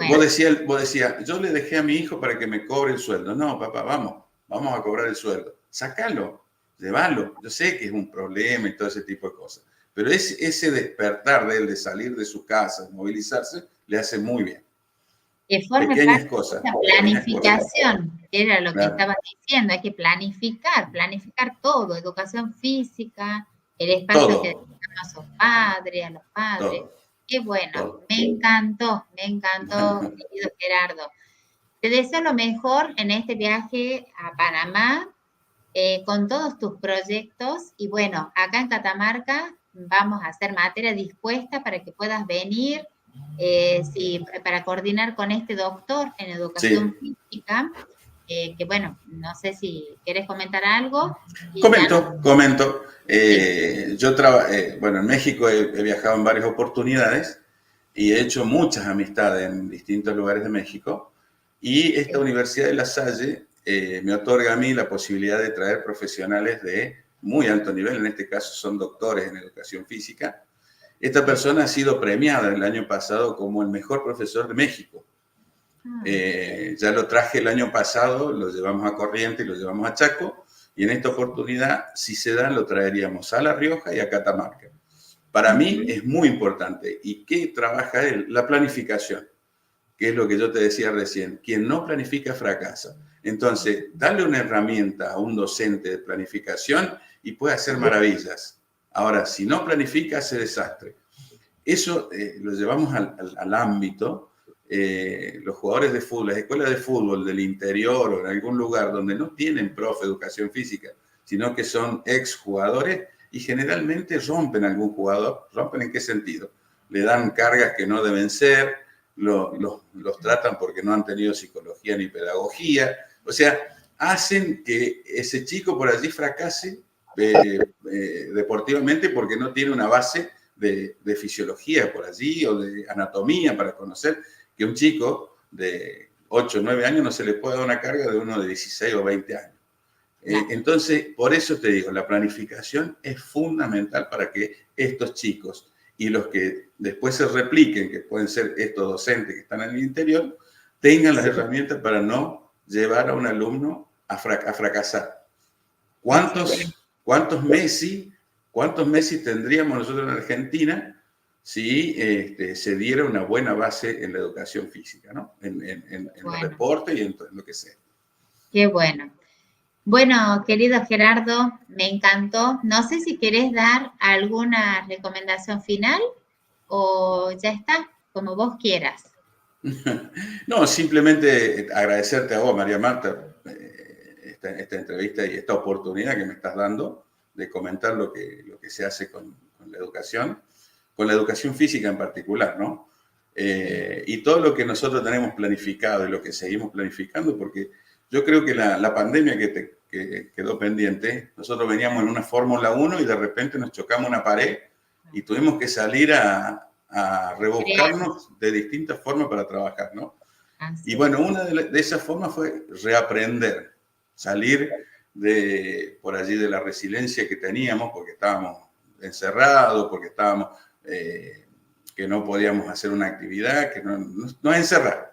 Vos decías, yo le dejé a mi hijo para que me cobre el sueldo. No, papá, vamos a cobrar el sueldo. Sácalo, llévalo. Yo sé que es un problema y todo ese tipo de cosas. Pero ese despertar de él, de salir de su casa, de movilizarse, le hace muy bien. Que forme parte de la planificación, que era lo que estabas diciendo. Hay que planificar todo, educación física, el espacio que dedicamos a sus padres, a los padres. Todo. Qué bueno, me encantó, querido Gerardo. Te deseo lo mejor en este viaje a Panamá, con todos tus proyectos. Y bueno, acá en Catamarca vamos a hacer materia dispuesta para que puedas venir, para coordinar con este doctor en educación física. Que bueno, no sé si querés comentar algo. Comento. Yo en México he viajado en varias oportunidades y he hecho muchas amistades en distintos lugares de México, y esta Universidad de La Salle me otorga a mí la posibilidad de traer profesionales de muy alto nivel, en este caso son doctores en educación física. Esta persona ha sido premiada el año pasado como el mejor profesor de México. Ya lo traje el año pasado, lo llevamos a Corrientes y lo llevamos a Chaco, y en esta oportunidad, si se da, lo traeríamos a La Rioja y a Catamarca. Para mí es muy importante. ¿Y qué trabaja él? La planificación, que es lo que yo te decía recién. Quien no planifica fracasa. Entonces, darle una herramienta a un docente de planificación y puede hacer maravillas. Ahora, si no planifica, hace desastre. Eso lo llevamos al ámbito. Los jugadores de fútbol, las escuelas de fútbol del interior o en algún lugar donde no tienen profe de educación física, sino que son exjugadores y generalmente rompen a algún jugador. ¿Rompen en qué sentido? Le dan cargas que no deben ser, los tratan porque no han tenido psicología ni pedagogía. O sea, hacen que ese chico por allí fracase deportivamente porque no tiene una base de fisiología por allí o de anatomía para conocer que un chico de 8 o 9 años no se le puede dar una carga de uno de 16 o 20 años. Entonces, por eso te digo, la planificación es fundamental para que estos chicos y los que después se repliquen, que pueden ser estos docentes que están en el interior, tengan las herramientas para no llevar a un alumno a fracasar. ¿Cuántos Messi tendríamos nosotros en Argentina si se diera una buena base en la educación física, ¿no? En el deporte y en lo que sea? Qué bueno. Bueno, querido Gerardo, me encantó. No sé si querés dar alguna recomendación final o ya está, como vos quieras. No, simplemente agradecerte a vos, María Marta, esta entrevista y esta oportunidad que me estás dando de comentar lo que se hace con la educación física en particular, ¿no? Y todo lo que nosotros tenemos planificado y lo que seguimos planificando, porque yo creo que la pandemia que quedó pendiente, nosotros veníamos en una Fórmula 1 y de repente nos chocamos una pared y tuvimos que salir a rebuscarnos de distintas formas para trabajar, ¿no? Y bueno, una de esas formas fue reaprender, salir por allí de la resiliencia que teníamos, porque estábamos encerrados, porque estábamos, que no podíamos hacer una actividad, que nos encerraron.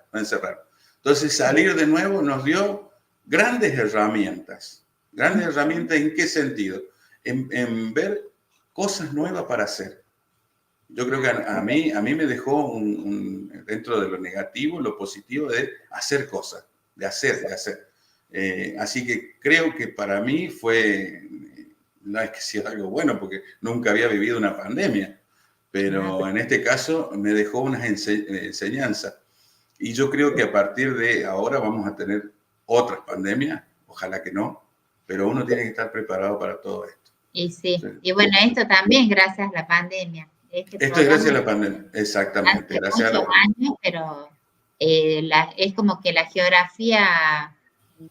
Entonces salir de nuevo nos dio grandes herramientas. ¿Grandes herramientas en qué sentido? En ver cosas nuevas para hacer. Yo creo que a mí me dejó dentro de lo negativo, lo positivo de hacer cosas, de hacer. Así que creo que para mí no es que sea algo bueno, porque nunca había vivido una pandemia, pero en este caso me dejó unas enseñanzas. Y yo creo que a partir de ahora vamos a tener otras pandemias, ojalá que no, pero uno tiene que estar preparado para todo esto. Y sí, y bueno, esto también gracias a la pandemia. Esto es gracias a la pandemia, exactamente. Hace muchos años, pero es como que la geografía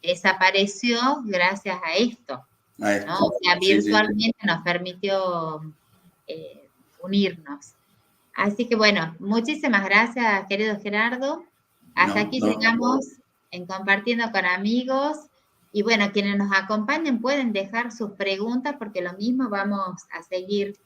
desapareció gracias a esto. ¿No? O sea, virtualmente nos permitió unirnos. Así que bueno, muchísimas gracias, querido Gerardo. Hasta aquí llegamos en Compartiendo con Amigos. Y bueno, quienes nos acompañen pueden dejar sus preguntas porque lo mismo vamos a seguir,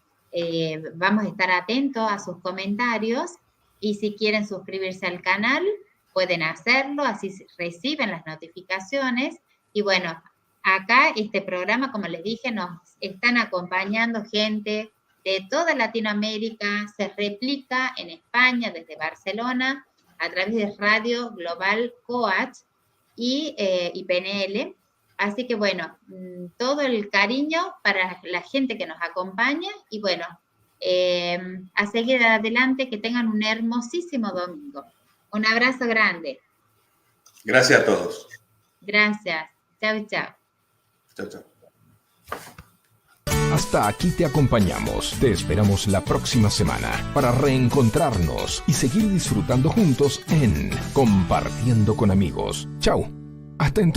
vamos a estar atentos a sus comentarios. Y si quieren suscribirse al canal, pueden hacerlo, así reciben las notificaciones. Y bueno, acá este programa, como les dije, nos están acompañando gente de toda Latinoamérica, se replica en España, desde Barcelona, a través de Radio Global Coach y PNL. Así que bueno, todo el cariño para la gente que nos acompaña y bueno, a seguir adelante, que tengan un hermosísimo domingo. Un abrazo grande. Gracias a todos. Gracias. Chao, chao. Chao, chao. Hasta aquí te acompañamos. Te esperamos la próxima semana para reencontrarnos y seguir disfrutando juntos en Compartiendo con Amigos. Chau. Hasta entonces.